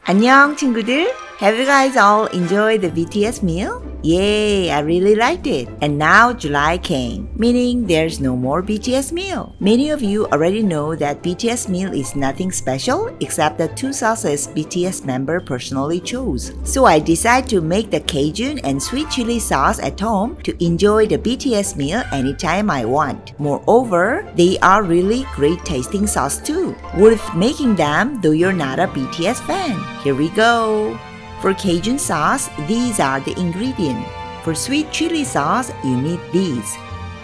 안녕 친구들. Have you guys all enjoyed the BTS meal? Yay, I really liked it. And now July came, meaning there's no more BTS meal. Many of you already know that BTS meal is nothing special except the two sauces BTS member personally chose. So I decided to make the Cajun and sweet chili sauce at home to enjoy the BTS meal anytime I want. Moreover, they are really great tasting sauce too. Worth making them though you're not a BTS fan. Here we go. For Cajun sauce, these are the ingredients. For sweet chili sauce, you need these.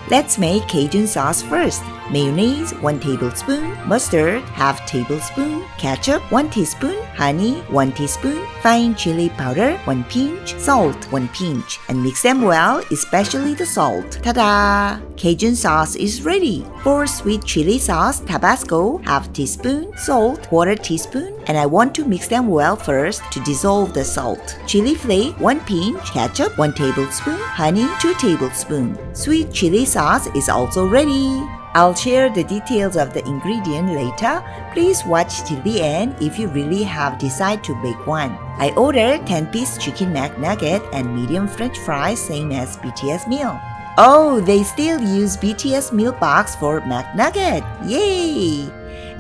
Let's make Cajun sauce first. Mayonnaise, 1 tablespoon, mustard, ½ tablespoon, ketchup, 1 teaspoon, honey, 1 teaspoon, fine chili powder, 1 pinch, salt, 1 pinch, and mix them well, especially the salt. Ta-da! Cajun sauce is ready. For sweet chili sauce, Tabasco, ½ teaspoon, salt, ¼ teaspoon, and I want to mix them well first to dissolve the salt. Chili flake, 1 pinch, ketchup, 1 tablespoon, honey, 2 tablespoons. Sweet chili sauce is also ready. I'll share the details of the ingredient later. Please watch till the end if you really have decided to make one. I ordered 10-piece chicken McNugget and medium French fries, same as BTS meal. Oh, they still use BTS meal box for McNugget. Yay!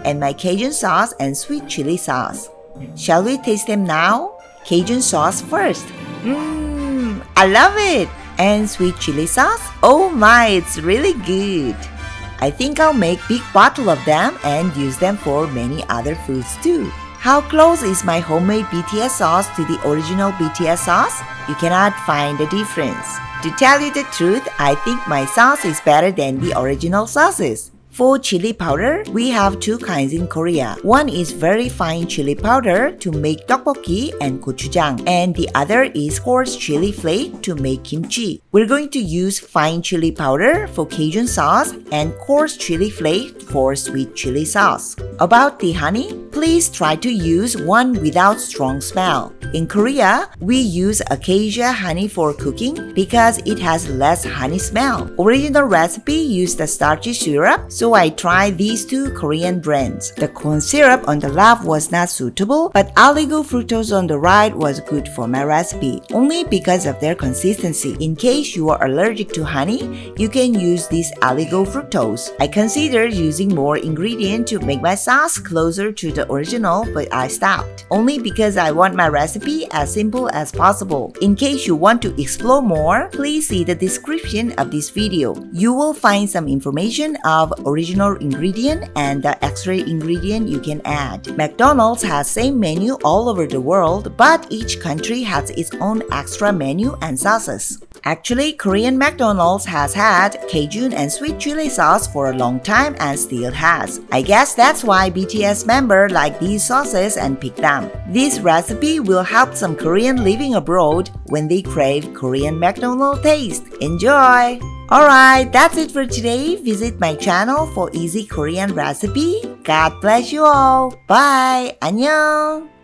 And my Cajun sauce and sweet chili sauce. Shall we taste them now? Cajun sauce first. I love it! And sweet chili sauce? Oh my, it's really good. I think I'll make big bottle of them and use them for many other foods too. How close is my homemade BTS sauce to the original BTS sauce? You cannot find the difference. To tell you the truth, I think my sauce is better than the original sauces. For chili powder, we have two kinds in Korea. One is very fine chili powder to make tteokbokki and gochujang, and the other is coarse chili flake to make kimchi. We're going to use fine chili powder for Cajun sauce and coarse chili flake for sweet chili sauce. About the honey, please try to use one without strong smell. In Korea, we use acacia honey for cooking because it has less honey smell. Original recipe used the starchy syrup, so I tried these two Korean brands. The corn syrup on the left was not suitable, but Aligo fructose on the right was good for my recipe, only because of their consistency. In case you are allergic to honey, you can use this Aligo fructose. I considered using more ingredient to make my sauce closer to the original, but I stopped, only because I want my recipe as simple as possible. In case you want to explore more, please see the description of this video. You will find some information of original ingredient and the extra ingredient you can add. McDonald's has same menu all over the world, but each country has its own extra menu and sauces. Actually, Korean McDonald's has had Cajun and sweet chili sauce for a long time and still has. I guess that's why BTS members like these sauces and pick them. This recipe will help some Korean living abroad when they crave Korean McDonald's taste. Enjoy! Alright, that's it for today. Visit my channel for easy Korean recipe. God bless you all. Bye. 안녕.